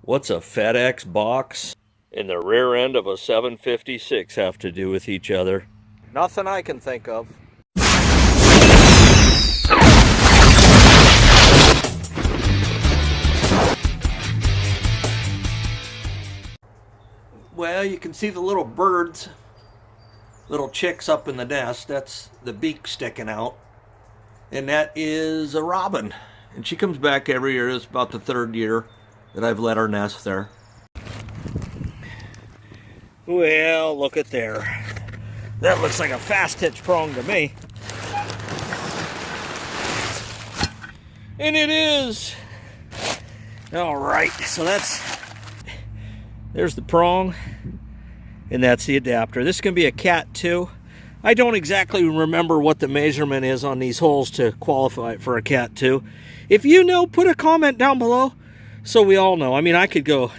What's a FedEx box and the rear end of a 756 have to do with each other? Nothing I can think of. Well, you can see the little birds, little chicks up in the nest. That's the beak sticking out. And that is a robin. And she comes back every year. It's about the third year that I've let her nest there. Well, look at there. That looks like a fast hitch prong to me. And it is. All right, so there's the prong, and that's the adapter. This is going to be a Cat 2. I don't exactly remember what the measurement is on these holes to qualify for a Cat 2. If you know, put a comment down below so we all know. I mean, I could go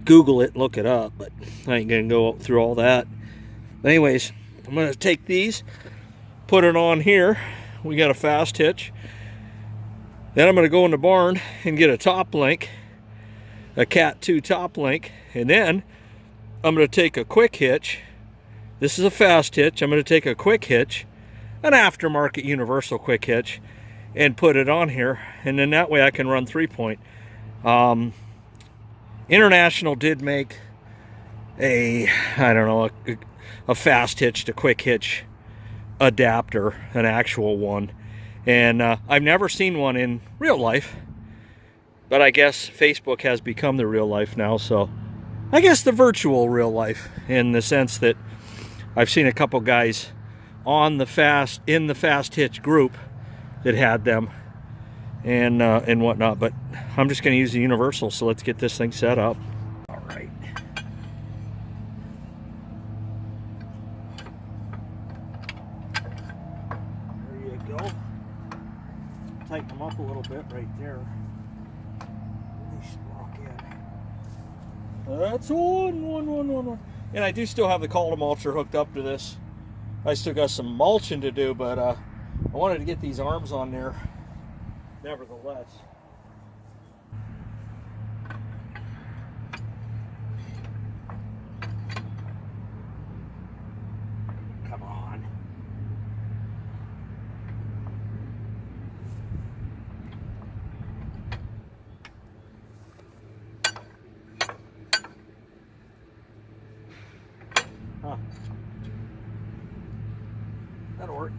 Google it and look it up, but I ain't going to go through all that. But anyways, I'm going to take these, put it on here. We got a fast hitch. Then I'm going to go in the barn and get a top link, a Cat 2 top link, and then I'm going to take a quick hitch. This is a fast hitch. I'm going to take a quick hitch, an aftermarket universal quick hitch, and put it on here, and then that way I can run 3-point. International did make a fast hitch to quick hitch adapter, an actual one. And I've never seen one in real life, but I guess Facebook has become the real life now, so I guess the virtual real life, in the sense that I've seen a couple guys in the fast hitch group that had them and whatnot, but I'm just going to use the universal, so let's get this thing set up. All right. There you go. Tighten them up a little bit right there. They should lock in. That's one. And I do still have the column mulcher hooked up to this. I still got some mulching to do, but I wanted to get these arms on there nevertheless. Come on. Huh. That'll work.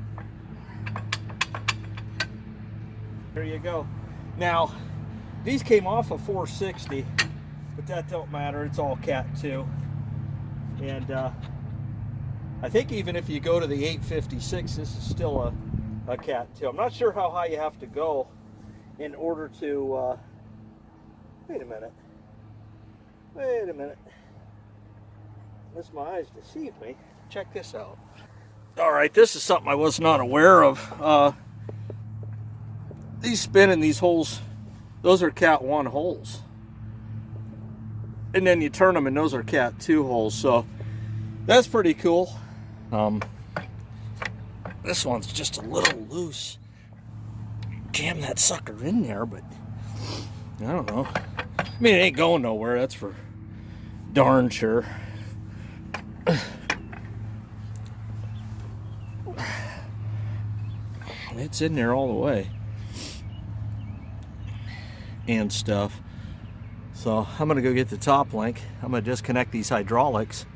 There you go. Now, these came off of 460, but that don't matter. It's all Cat 2. And I think even if you go to the 856, this is still a Cat 2. I'm not sure how high you have to go in order to... Wait a minute. Unless my eyes deceive me. Check this out. All right, this is something I was not aware of. These spinning, these holes, those are Cat 1 holes. And then you turn them and those are Cat 2 holes. So that's pretty cool. This one's just a little loose. Jam that sucker in there, but I don't know. I mean, it ain't going nowhere, that's for darn sure. It's in there all the way and stuff. So I'm gonna go get the top link. I'm gonna disconnect these hydraulics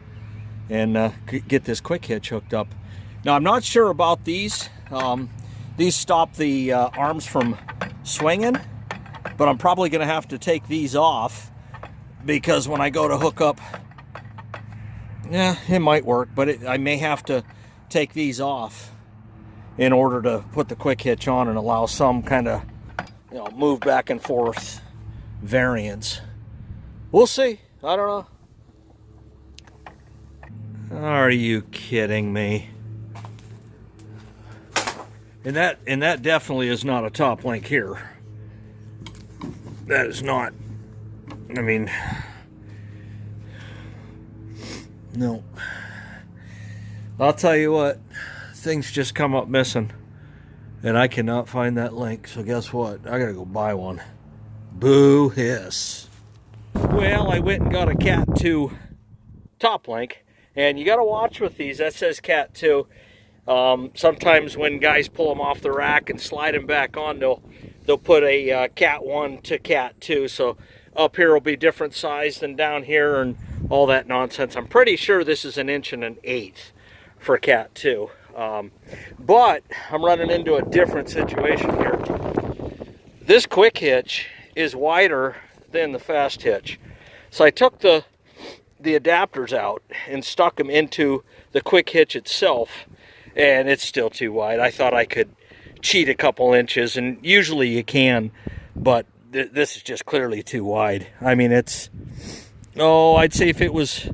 and get this quick hitch hooked up. Now I'm not sure about these. These stop the arms from swinging, but I'm probably gonna have to take these off, because when I go to hook up, yeah, it might work, but I may have to take these off in order to put the quick hitch on and allow some kind of, move back and forth variance. We'll see. I don't know. Are you kidding me? And that definitely is not a top link here. That is not. I mean, no. I'll tell you what. Things just come up missing, and I cannot find that link, so guess what? I gotta go buy one. Boo hiss. Well, I went and got a Cat 2 top link, and you got to watch with these. That says Cat 2. Sometimes when guys pull them off the rack and slide them back on, they'll put a Cat 1 to Cat 2. So up here will be different size than down here and all that nonsense. I'm pretty sure this is 1 1/8 inch for Cat 2. But I'm running into a different situation here. This quick hitch is wider than the fast hitch. So I took the adapters out and stuck them into the quick hitch itself, and it's still too wide. I thought I could cheat a couple inches, and usually you can, but this is just clearly too wide. I mean, it's, I'd say if it was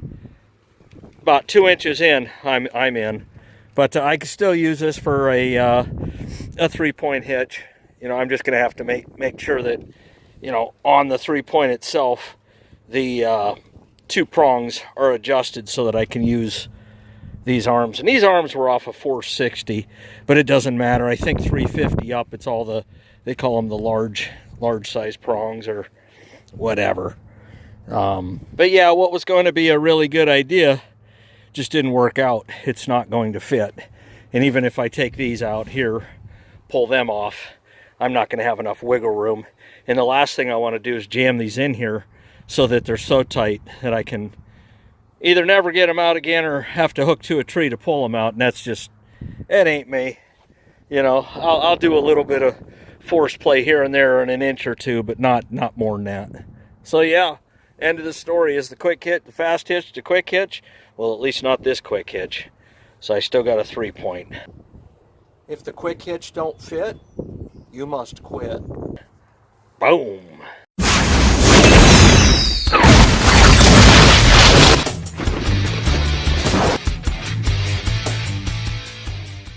about 2 inches in, I'm in. But I can still use this for a 3-point hitch. You know, I'm just going to have to make sure that, you know, on the 3-point itself, the 2 prongs are adjusted so that I can use these arms. And these arms were off of 460, but it doesn't matter. I think 350 up, it's all they call them the large size prongs or whatever. But yeah, what was going to be a really good idea just didn't work out. It's not going to fit. And even if I take these out here, pull them off, I'm not going to have enough wiggle room. And the last thing I want to do is jam these in here so that they're so tight that I can either never get them out again or have to hook to a tree to pull them out. And that's just, it ain't me. You know, I'll do a little bit of force play here and there in 1 inch or 2, but not more than that. So yeah, end of the story is the quick hitch, the fast hitch, the quick hitch. Well, at least not this quick hitch. So I still got a 3-point. If the quick hitch don't fit, you must quit. Boom.